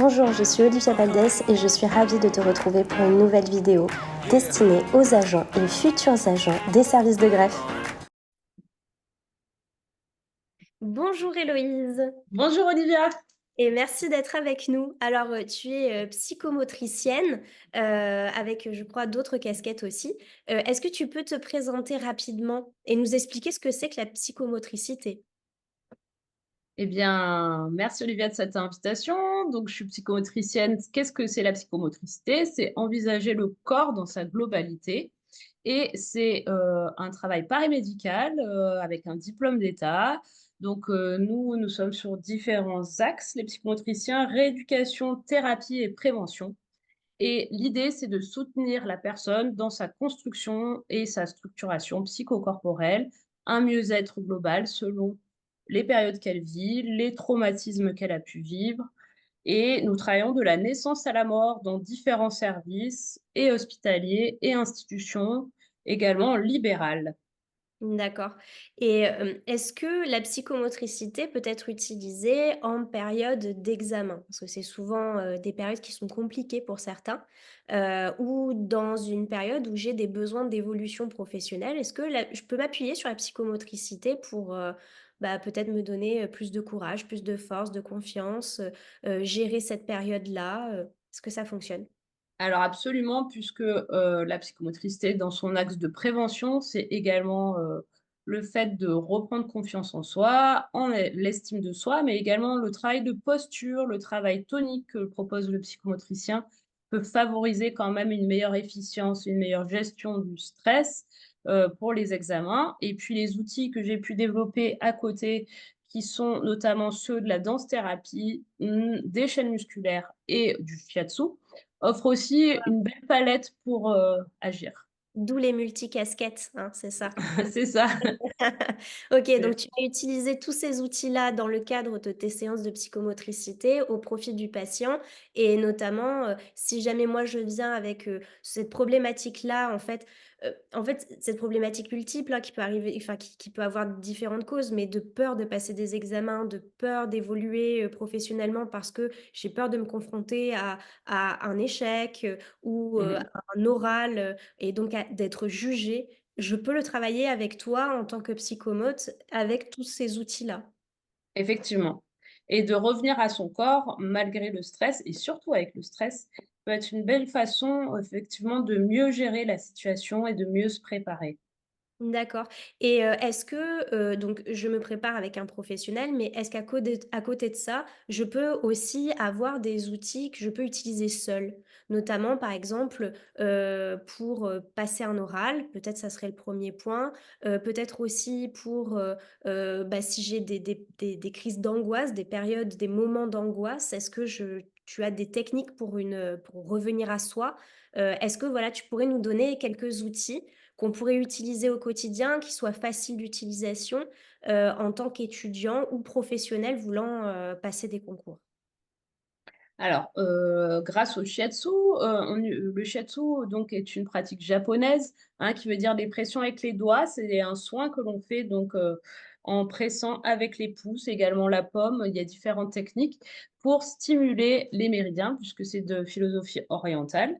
Bonjour, je suis Olivia Valdès et je suis ravie de te retrouver pour une nouvelle vidéo destinée aux agents et futurs agents des services de greffe. Bonjour Héloïse Bonjour Olivia. et merci d'être avec nous. Alors, tu es psychomotricienne avec, je crois, d'autres casquettes aussi. Est-ce que tu peux te présenter rapidement et nous expliquer ce que c'est que la psychomotricité? Eh bien, merci Olivia de cette invitation. Donc, je suis psychomotricienne. Qu'est-ce que c'est la psychomotricité? C'est envisager le corps dans sa globalité. Et c'est un travail paramédical avec un diplôme d'État. Donc, nous sommes sur différents axes, les psychomotriciens, rééducation, thérapie et prévention. Et l'idée, c'est de soutenir la personne dans sa construction et sa structuration psychocorporelle, un mieux-être global selon les périodes qu'elle vit, les traumatismes qu'elle a pu vivre. Et nous travaillons de la naissance à la mort dans différents services, et hospitaliers, et institutions, également libérales. D'accord et est-ce que la psychomotricité peut être utilisée en période d'examen? Parce que c'est souvent, des périodes qui sont compliquées pour certains, ou dans une période où j'ai des besoins d'évolution professionnelle. Est-ce que la je peux m'appuyer sur la psychomotricité pour, peut-être me donner, plus de courage, plus de force, de confiance, gérer cette période-là, est-ce que ça fonctionne? Alors absolument, puisque, la psychomotricité dans son axe de prévention, c'est également, le fait de reprendre confiance en soi, l'estime de soi, mais également le travail de posture, le travail tonique que propose le psychomotricien peut favoriser quand même une meilleure efficience, une meilleure gestion du stress, pour les examens et puis les outils que j'ai pu développer à côté, qui sont notamment ceux de la danse-thérapie, des chaînes musculaires et du shiatsu, offre aussi une belle palette pour, agir. D'où les multicasquettes, hein, c'est ça? C'est ça. OK, Heu, donc tu vas utiliser tous ces outils-là dans le cadre de tes séances de psychomotricité au profit du patient et notamment, si jamais moi je viens avec, cette problématique-là, en fait, cette problématique multiple, hein, qui peut arriver enfin qui peut avoir différentes causes, mais de peur de passer des examens, de peur d'évoluer, professionnellement parce que j'ai peur de me confronter à un échec, ou, mmh à un oral, et donc à d'être jugée. Je peux le travailler avec toi en tant que psychomote, avec tous ces outils-là. Effectivement et de revenir à son corps malgré le stress et surtout avec le stress, peut être une belle façon effectivement de mieux gérer la situation et de mieux se préparer. D'accord et est-ce que, donc je me prépare avec un professionnel, mais est-ce à côté de ça, je peux aussi avoir des outils que je peux utiliser seule? Notamment, par exemple, pour, passer un oral, peut-être ça serait le premier point, peut-être aussi pour, si j'ai des crises d'angoisse, des périodes, des moments d'angoisse, est-ce que je tu as des techniques pour revenir à soi? Est-ce que voilà, tu pourrais nous donner quelques outils qu'on pourrait utiliser au quotidien, qui soit facile d'utilisation, en tant qu'étudiant ou professionnel voulant, passer des concours. Alors, grâce au shiatsu, le shiatsu donc est une pratique japonaise, hein, qui veut dire des pressions avec les doigts. C'est un soin que l'on fait donc, en pressant avec les pouces, également la paume. Il y a différentes techniques pour stimuler les méridiens puisque c'est de philosophie orientale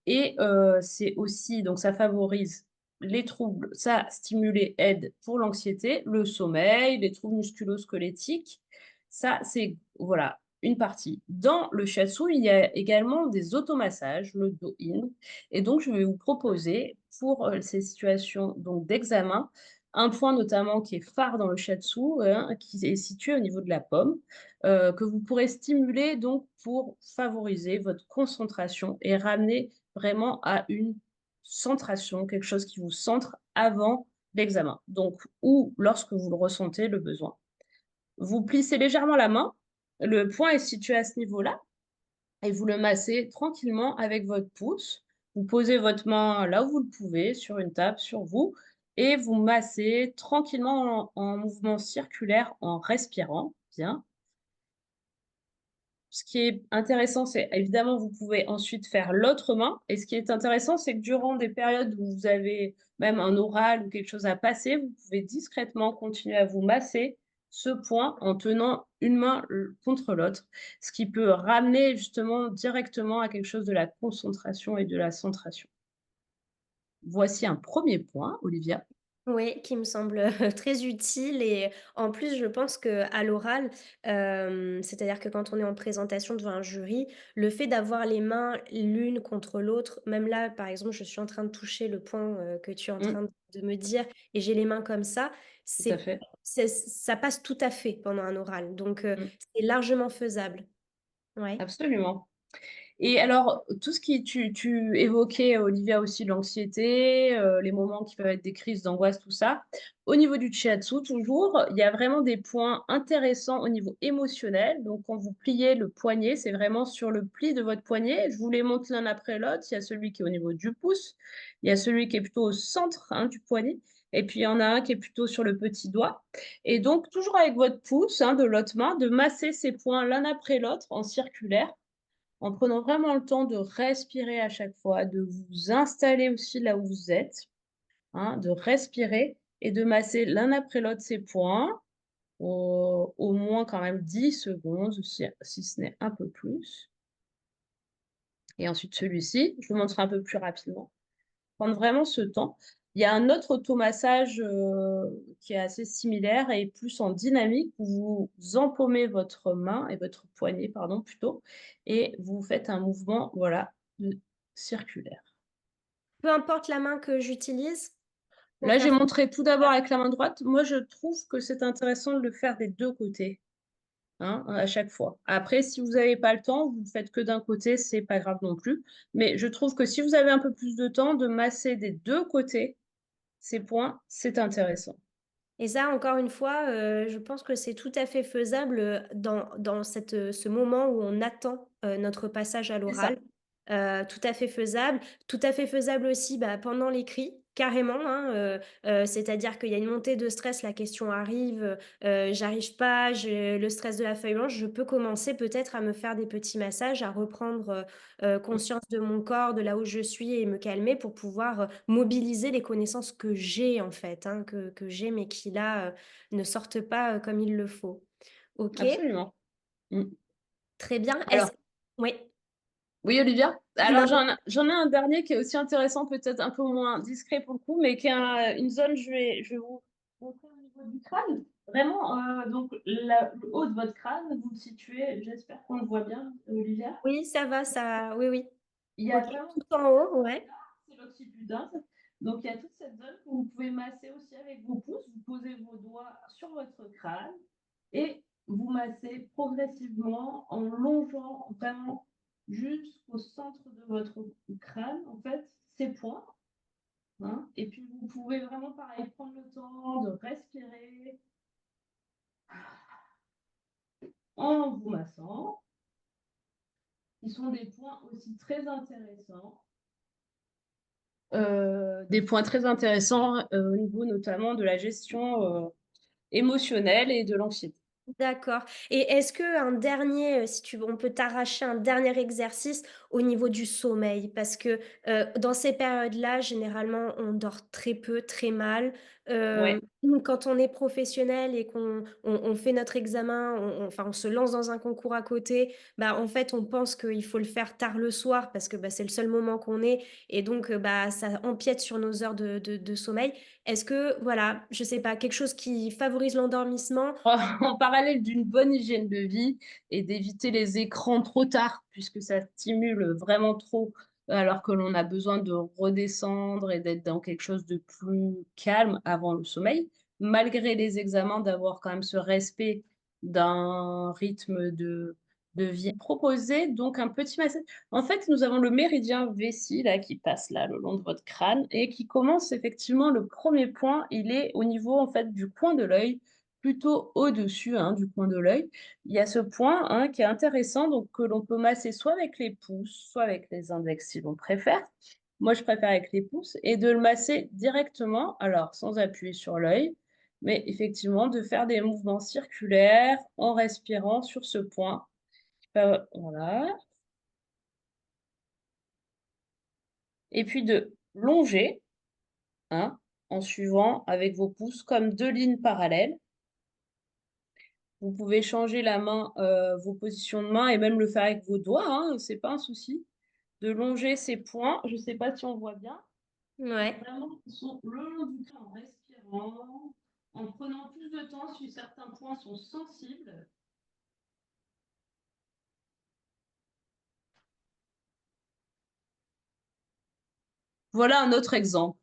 et c'est aussi donc ça favorise les troubles ça stimule et aide pour l'anxiété, le sommeil, les troubles musculo-squelettiques. Ça, c'est voilà, une partie. Dans le shiatsu, il y a également des automassages, le do-in et donc je vais vous proposer pour, ces situations donc d'examen, un point notamment qui est phare dans le shiatsu, hein, qui est situé au niveau de la paume, que vous pourrez stimuler donc pour favoriser votre concentration et ramener vraiment à une centration, quelque chose qui vous centre avant l'examen, donc ou lorsque vous le ressentez le besoin. Vous plissez légèrement la main, le point est situé à ce niveau-là et vous le massez tranquillement avec votre pouce. Vous posez votre main là où vous le pouvez, sur une table, sur vous et vous massez tranquillement en mouvement circulaire en respirant bien. Ce qui est intéressant, c'est évidemment, vous pouvez ensuite faire l'autre main et ce qui est intéressant, c'est que durant des périodes où vous avez même un oral ou quelque chose à passer, vous pouvez discrètement continuer à vous masser ce point en tenant une main contre l'autre, ce qui peut ramener justement directement à quelque chose de la concentration et de la centration. Voici un premier point, Olivia. Oui, qui me semble, très utile et en plus, je pense qu'à l'oral, c'est-à-dire que quand on est en présentation devant un jury, le fait d'avoir les mains l'une contre l'autre, même là, par exemple, je suis en train de toucher le point, que tu es en Mmh, train de me dire et j'ai les mains comme ça, tout à fait. ça passe tout à fait pendant un oral, donc Mmh, c'est largement faisable. Ouais. absolument. Et alors, tout ce qui tu évoquais, Olivia, aussi l'anxiété, les moments qui peuvent être des crises d'angoisse, tout ça. Au niveau du shiatsu, toujours, il y a vraiment des points intéressants au niveau émotionnel. Donc, quand vous pliez le poignet, c'est vraiment sur le pli de votre poignet. Je vous les montre l'un après l'autre. Il y a celui qui est au niveau du pouce, il y a celui qui est plutôt au centre, hein, du poignet, et puis il y en a un qui est plutôt sur le petit doigt. Et donc, toujours avec votre pouce, hein, de l'autre main, de masser ces points l'un après l'autre en circulaire en prenant vraiment le temps de respirer à chaque fois, de vous installer aussi là où vous êtes, hein, de respirer et de masser l'un après l'autre ces points, au moins quand même 10 secondes, si ce n'est un peu plus. Et ensuite celui-ci, je vous montre un peu plus rapidement. Prendre vraiment ce temps. Il y a un autre automassage, qui est assez similaire et plus en dynamique, où vous empaumez votre main et votre poignet, pardon, plutôt, et vous faites un mouvement, voilà, circulaire. Peu importe la main que j'utilise pour Là, j'ai faire montré tout d'abord ça? avec la main droite. Moi, je trouve que c'est intéressant de le faire des 2 côtés, hein, à chaque fois. Après, si vous n'avez pas le temps, vous ne faites que d'un côté, c'est pas grave non plus. Mais je trouve que si vous avez un peu plus de temps, de masser des 2 côtés ces points, c'est intéressant. Et ça, encore une fois, je pense que c'est tout à fait faisable, dans ce moment où on attend, notre passage à C'est l'oral. ça. Tout à fait faisable. Tout à fait faisable aussi, bah, pendant l'écrit, carrément, hein, c'est-à-dire qu'il y a une montée de stress, la question arrive, j'arrive pas, j'ai le stress de la feuille blanche. Je peux commencer peut-être à me faire des petits massages, à reprendre, Mmh, conscience de mon corps, de là où je suis et me calmer pour pouvoir, mobiliser les connaissances que j'ai en fait, hein, que j'ai mais qui là, ne sortent pas, comme il le faut. OK, absolument. Mmh. très bien. Est-ce Alors oui, oui, Olivia? Alors non, j'en ai un dernier qui est aussi intéressant, peut-être un peu moins discret pour le coup, mais qui est une zone, je vais vous montrer au niveau du crâne. Vraiment, donc le haut de votre crâne, vous le situez, j'espère qu'on le voit bien, Olivia. oui, ça va, ça oui, oui. Il y a OK, vraiment tout en haut, ouais. c'est l'occiput. Donc il y a toute cette zone que vous pouvez masser aussi avec vos pouces. Vous posez vos doigts sur votre crâne et vous massez progressivement en longeant vraiment jusqu'au centre de votre crâne, en fait, ces points, hein. Et puis vous pouvez vraiment, pareil, prendre le temps de respirer en vous massant. Ils sont des points aussi très intéressants. Des points très intéressants au niveau notamment de la gestion émotionnelle et de l'anxiété. D'accord et est-ce qu'un dernier, si tu veux on peut t'arracher un dernier exercice au niveau du sommeil? Parce que, dans ces périodes-là, généralement, on dort très peu, très mal. Ouais. Quand on est professionnel et qu'on fait notre examen, on se lance dans un concours à côté, bah, en fait, on pense qu'il faut le faire tard le soir parce que, bah, c'est le seul moment qu'on ait et donc, bah, ça empiète sur nos heures de sommeil. Est-ce que, voilà, je sais pas, quelque chose qui favorise l'endormissement. En parallèle d'une bonne hygiène de vie et d'éviter les écrans trop tard, puisque ça stimule vraiment trop, alors que l'on a besoin de redescendre et d'être dans quelque chose de plus calme avant le sommeil. Malgré les examens, d'avoir quand même ce respect d'un rythme de vie proposé, donc un petit massage. En fait, nous avons le méridien vessie là, qui passe là, le long de votre crâne et qui commence effectivement le premier point, il est au niveau en fait du coin de l'œil plutôt au-dessus, hein, du coin de l'œil. Il y a ce point, hein, qui est intéressant, donc que l'on peut masser soit avec les pouces, soit avec les index si l'on préfère. Moi, je préfère avec les pouces et de le masser directement, alors sans appuyer sur l'œil, mais effectivement de faire des mouvements circulaires en respirant sur ce point. Voilà. Et puis de longer, hein, en suivant avec vos pouces comme 2 lignes parallèles. Vous pouvez changer la main, vos positions de main et même le faire avec vos doigts, hein, c'est pas un souci. De longer ses poings, je sais pas si on voit bien. Ouais. Vraiment, ils sont le long du corps en respirant, en prenant plus de temps si certains points sont sensibles. Voilà un autre exemple.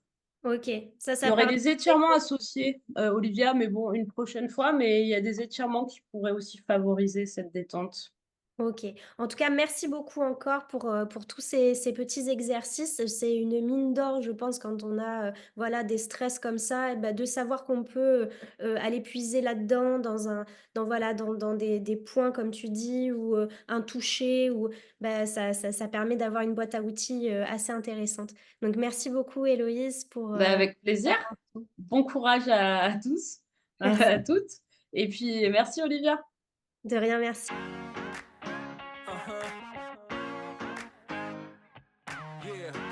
OK. Il y Ça aurait permet des étirements associés, Olivia, mais bon, une prochaine fois, mais il y a des étirements qui pourraient aussi favoriser cette détente. OK. En tout cas, merci beaucoup encore pour tous ces petits exercices. C'est une mine d'or, je pense, quand on a, voilà, des stress comme ça, et bah, de savoir qu'on peut, aller puiser là-dedans dans voilà, dans des points comme tu dis ou, un toucher ou bah, ça permet d'avoir une boîte à outils, assez intéressante. Donc merci beaucoup Héloïse pour, Bah, avec plaisir. l'information. Bon courage à tous, à Merci. toutes et puis merci Olivia. De rien, merci. Uh-huh. Yeah.